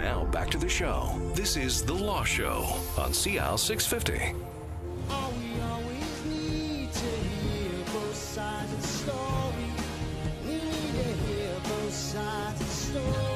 Now back to the show. This is The Law Show on CL 650. All we always need to hear both sides of the story. We need to hear both sides of the story.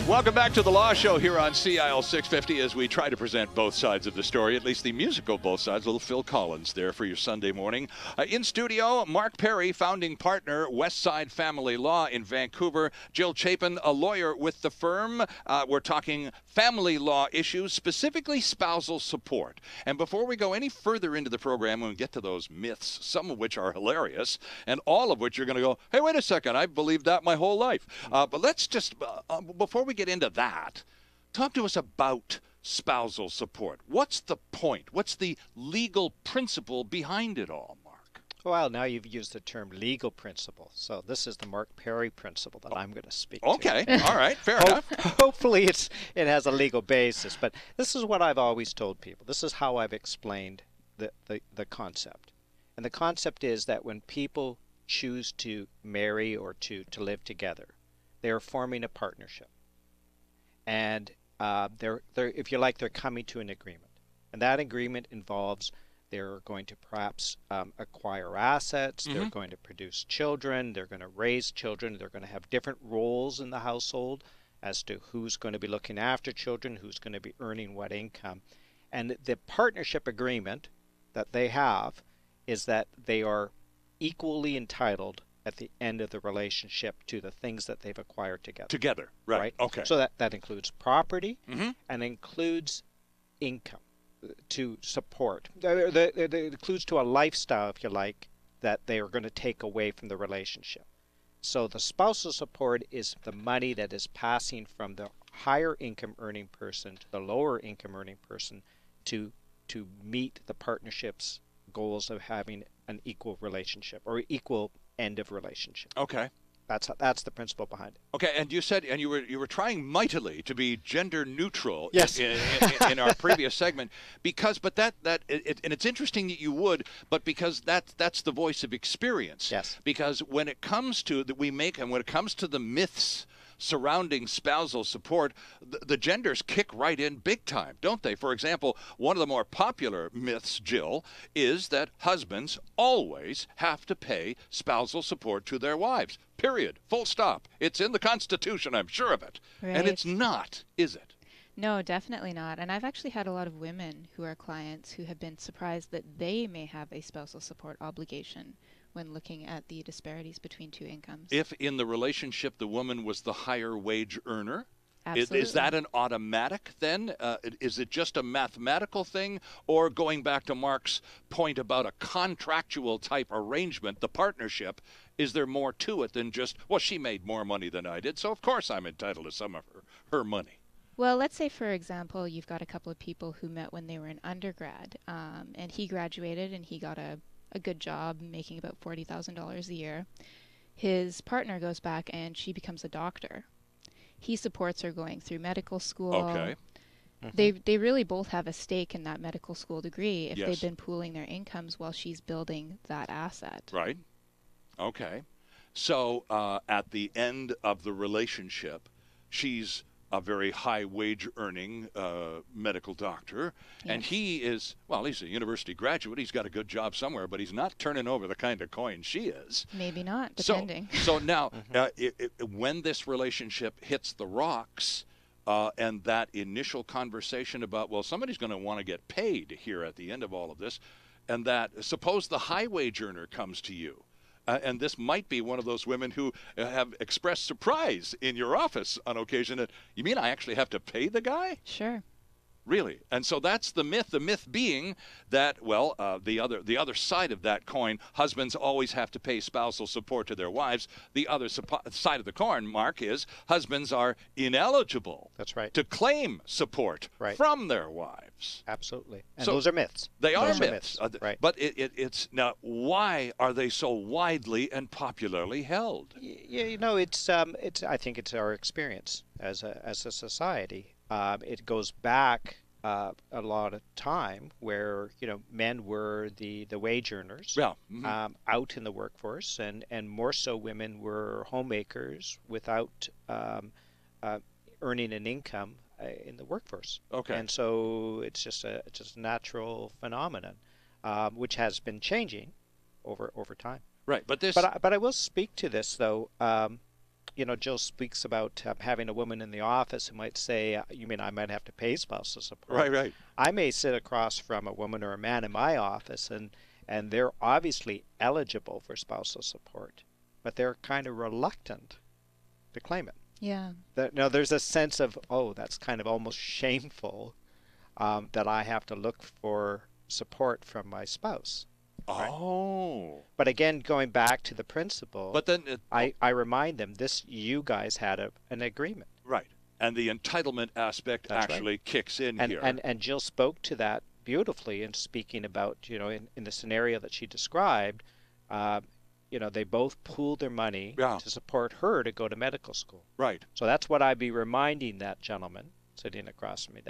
Welcome back to The Law Show here on CIL 650 as we try to present both sides of the story, at least the musical both sides. Little Phil Collins there for your Sunday morning. In studio, Mark Perry, founding partner, Westside Family Law in Vancouver. Jill Chapin, a lawyer with the firm. We're talking family law issues, specifically spousal support. And before we go any further into the program, when we get to those myths, some of which are hilarious, and all of which you're going to go, hey, wait a second, I've believed that my whole life. But let's just, before we get into that, talk to us about spousal support. What's the point? What's the legal principle behind it all, Mark? Well, now you've used the term legal principle, so this is the Mark Perry principle that I'm going to speak to. Okay, all right, fair enough. Hopefully it has a legal basis, but this is what I've always told people. This is how I've explained the concept. And the concept is that when people choose to marry or to live together, they are forming a partnership. And they're, if you like, they're coming to an agreement. And that agreement involves they're going to perhaps acquire assets, they're going to produce children, they're going to raise children, they're going to have different roles in the household as to who's going to be looking after children, who's going to be earning what income. And the partnership agreement that they have is that they are equally entitled at the end of the relationship to the things that they've acquired together. Together, right. Okay. So that includes property and includes income to support. It includes to a lifestyle, if you like, that they are going to take away from the relationship. So the spousal support is the money that is passing from the higher income earning person to the lower income earning person to meet the partnership's goals of having an equal relationship or equal end of relationship. Okay. That's the principle behind it. Okay, and you said, and you were trying mightily to be gender neutral yes. in our previous segment, but it's interesting that you would, but because that's the voice of experience. Yes. Because when it comes to when it comes to the myths surrounding spousal support, the genders kick right in big time, don't they? For example, one of the more popular myths, Jill, is that husbands always have to pay spousal support to their wives. Period. Full stop. It's in the Constitution, I'm sure of it. Right. And it's not, is it? No, definitely not. And I've actually had a lot of women who are clients who have been surprised that they may have a spousal support obligation when looking at the disparities between two incomes. If in the relationship the woman was the higher wage earner, Absolutely. Is that an automatic then? Is it just a mathematical thing? Or going back to Mark's point about a contractual type arrangement, the partnership, is there more to it than just, well, she made more money than I did, so of course I'm entitled to some of her money? Well, let's say, for example, you've got a couple of people who met when they were in undergrad, and he graduated and he got a good job making about $40,000 a year. His partner goes back and she becomes a doctor. He supports her going through medical school. Okay. They really both have a stake in that medical school degree if Yes. they've been pooling their incomes while she's building that asset. Right. Okay. So at the end of the relationship, she's a very high wage earning medical doctor. Yes. And he is, well, he's a university graduate. He's got a good job somewhere, but he's not turning over the kind of coin she is. Maybe not, depending. So now, when this relationship hits the rocks, and that initial conversation about, well, somebody's going to want to get paid here at the end of all of this, and that suppose the high wage earner comes to you. And this might be one of those women who have expressed surprise in your office on occasion. You mean I actually have to pay the guy? Sure. Really? And so that's the myth. The myth being that, well, the other side of that coin, husbands always have to pay spousal support to their wives. The other side of the coin, Mark, is husbands are ineligible. That's right. To claim support from their wives. Absolutely. And So those are myths. They are Those myths. Right. But it's now, why are they so widely and popularly held? Yeah, you know, it's I think it's our experience as a society. It goes back a lot of time where men were the wage earners, Yeah. Mhm. out in the workforce, and more so women were homemakers without uh, earning an income in the workforce. Okay. And so it's just a natural phenomenon, which has been changing over time. Right. But this. But I will speak to this though. Jill speaks about having a woman in the office who might say, "You mean I might have to pay spousal support?" Right. Right. I may sit across from a woman or a man in my office, and they're obviously eligible for spousal support, but they're kind of reluctant to claim it. Yeah. Now, there's a sense of, oh, that's kind of almost shameful, that I have to look for support from my spouse. Right. Oh. But again, going back to the principle, But then. I remind them, you guys had an agreement. Right. And the entitlement aspect That's actually kicks in And, here. and Jill spoke to that beautifully in speaking about, in the scenario that she described, they both pooled their money Yeah. to support her to go to medical school. Right. So that's what I'd be reminding that gentleman sitting across from me,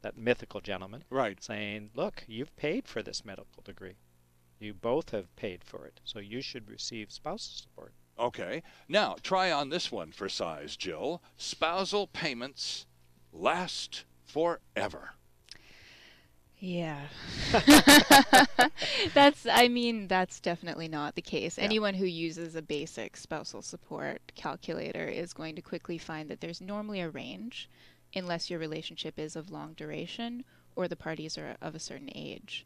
that mythical gentleman, Right. saying, look, you've paid for this medical degree. You both have paid for it, so you should receive spousal support. Okay. Now, try on this one for size, Jill. Spousal payments last forever. Yeah. That's definitely not the case. Yeah. Anyone who uses a basic spousal support calculator is going to quickly find that there's normally a range, unless your relationship is of long duration or the parties are of a certain age.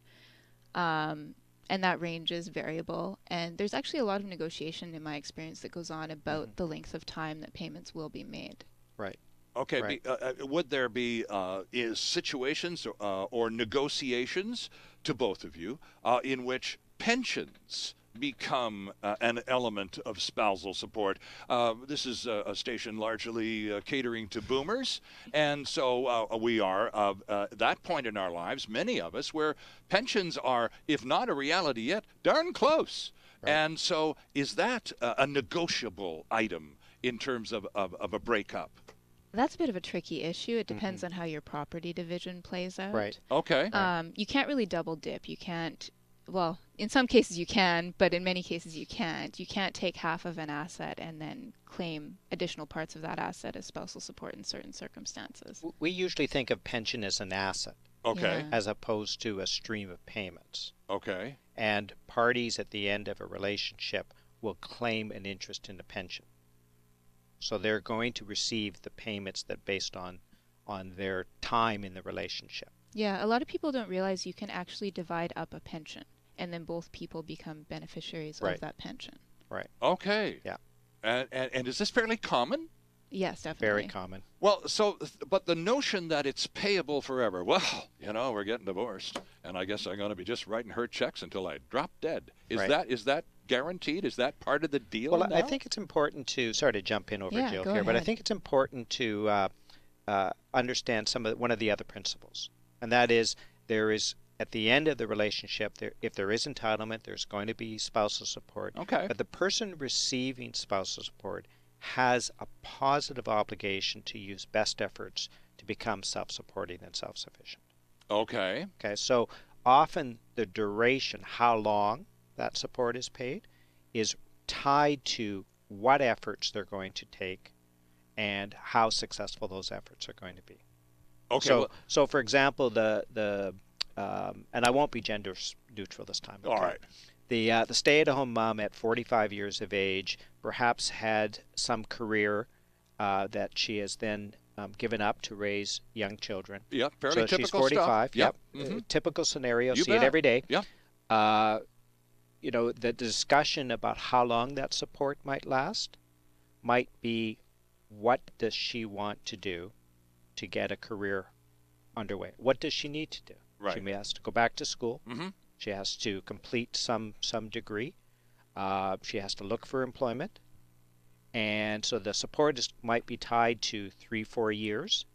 And that range is variable. And there's actually a lot of negotiation in my experience that goes on about the length of time that payments will be made. Right. Okay. Right. Would there be situations or negotiations to both of you in which pensions become an element of spousal support? This is a station largely catering to boomers, and so we are that point in our lives, many of us, where pensions are, if not a reality yet, darn close. Right. And so is that a negotiable item in terms of a breakup? That's a bit of a tricky issue. It depends on how your property division plays out. Right. Okay. You can't really double dip. You can't, well, in some cases you can, but in many cases you can't. You can't take half of an asset and then claim additional parts of that asset as spousal support in certain circumstances. We usually think of pension as an asset Okay. Yeah. as opposed to a stream of payments. Okay. And parties at the end of a relationship will claim an interest in the pension. So they're going to receive the payments that based on their time in the relationship. Yeah, a lot of people don't realize you can actually divide up a pension, and then both people become beneficiaries Right. of that pension. Okay. Yeah. And is this fairly common? Yes, definitely. Very common. Well, but the notion that it's payable forever, well, we're getting divorced, and I guess I'm going to be just writing her checks until I drop dead. Is Right. that guaranteed? Is that part of the deal Well, I now? think it's important to, sorry to jump in over Yeah, Jill go here, but I ahead. think it's important to understand one of the other principles, and that is there is, at the end of the relationship, if there is entitlement, there's going to be spousal support. Okay. But the person receiving spousal support has a positive obligation to use best efforts to become self-supporting and self-sufficient. Okay. Okay, so often the duration, how long that support is paid, is tied to what efforts they're going to take and how successful those efforts are going to be. Okay. So, well, so for example, and I won't be gender neutral this time. all right. The stay-at-home mom at 45 years of age perhaps had some career that she has then given up to raise young children. Yep. Fairly So typical she's 45. stuff. Yep. Typical scenario. You See bet. it every day. Yep. The discussion about how long that support might last might be, what does she want to do to get a career underway? What does she need to do? Right. She may has to go back to school. Mhm. She has to complete some degree. She has to look for employment. And so the support might be tied to 3-4 years,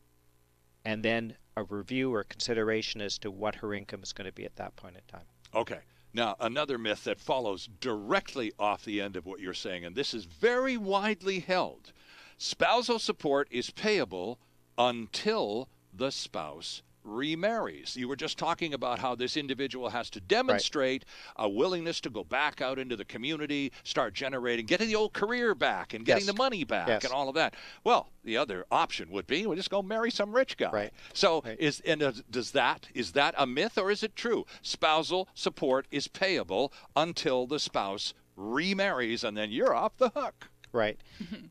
and then a review or consideration as to what her income is going to be at that point in time. Okay. Now, another myth that follows directly off the end of what you're saying, and this is very widely held. Spousal support is payable until the spouse remarries. You were just talking about how this individual has to demonstrate a willingness to go back out into the community, start generating, getting the old career back and getting the money back and all of that. Well, the other option would be, well, just go marry some rich guy. Right. So is that a myth or is it true? Spousal support is payable until the spouse remarries, and then you're off the hook. Right.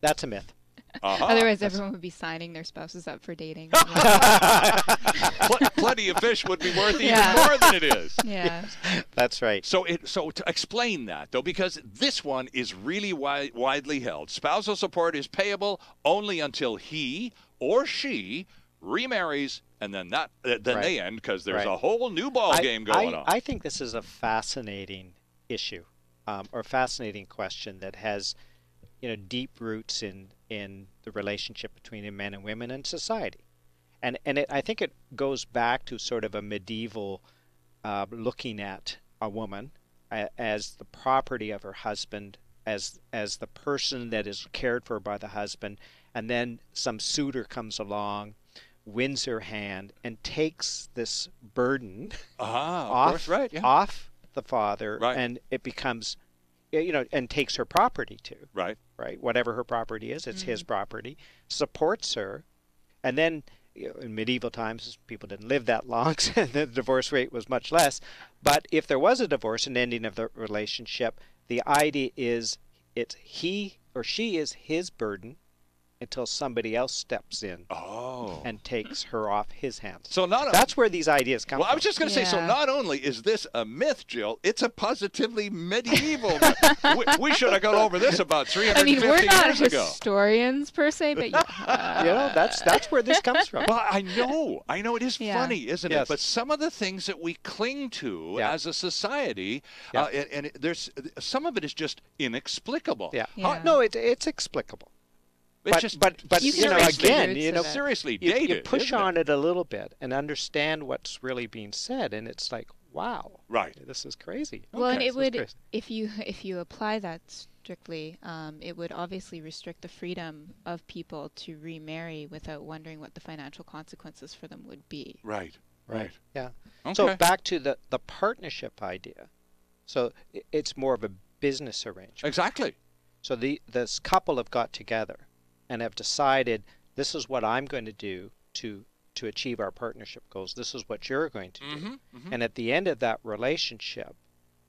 That's a myth. Otherwise, everyone would be signing their spouses up for dating. Plenty of fish would be worth even more than it is. Yeah. That's right. So to explain that, though, because this one is really widely held. Spousal support is payable only until he or she remarries, and then they end because there's a whole new ball game going on. I think this is a fascinating issue, or fascinating question that has, deep roots in the relationship between men and women in society, and I think it goes back to sort of a medieval looking at a woman as the property of her husband, as the person that is cared for by the husband, and then some suitor comes along, wins her hand, and takes this burden off the father, and it becomes, and takes her property too. Right. Whatever her property is, it's his property, supports her, and then in medieval times, people didn't live that long, so the divorce rate was much less. But if there was a divorce, an ending of the relationship, the idea is he or she is his burden until somebody else steps in and takes her off his hands. So that's where these ideas come from. Well, I was just going to say, so not only is this a myth, Jill, it's a positively medieval myth. We should have gone over this about 350 years ago. We're not historians per se, but that's where this comes from. Well, I know it is funny, isn't it? But some of the things that we cling to as a society, and there's some of it is just inexplicable. No, it's explicable. But seriously dated. You push on it a little bit and understand what's really being said, and it's like, wow, this is crazy. Well, and it would, if you apply that strictly, it would obviously restrict the freedom of people to remarry without wondering what the financial consequences for them would be. Right. Yeah. Okay. So back to the partnership idea. So it's more of a business arrangement. Exactly. So this couple have got together and have decided, this is what I'm going to do to achieve our partnership goals. This is what you're going to do. And at the end of that relationship,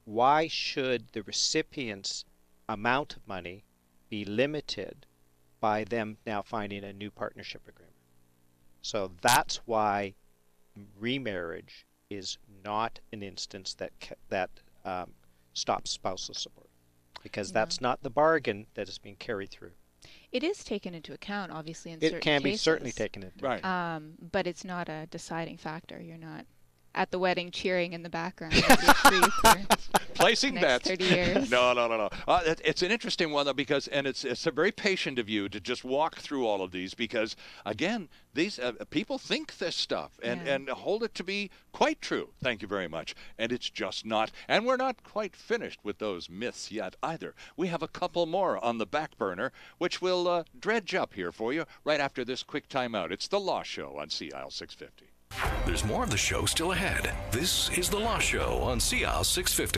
why should the recipient's amount of money be limited by them now finding a new partnership agreement? So that's why remarriage is not an instance that stops spousal support, because that's not the bargain that is being carried through. It is taken into account, obviously, in certain cases. It can be certainly taken into account. But it's not a deciding factor. You're not at the wedding cheering in the background as you're free for placing next bets. 30 years. No. It's an interesting one, though, because it's a very patient of you to just walk through all of these, because again, these people think this stuff and hold it to be quite true. Thank you very much. And it's just not. And we're not quite finished with those myths yet either. We have a couple more on the back burner, which we'll dredge up here for you right after this quick timeout. It's The Law Show on CIL 650. There's more of the show still ahead. This is The Law Show on CIL 650.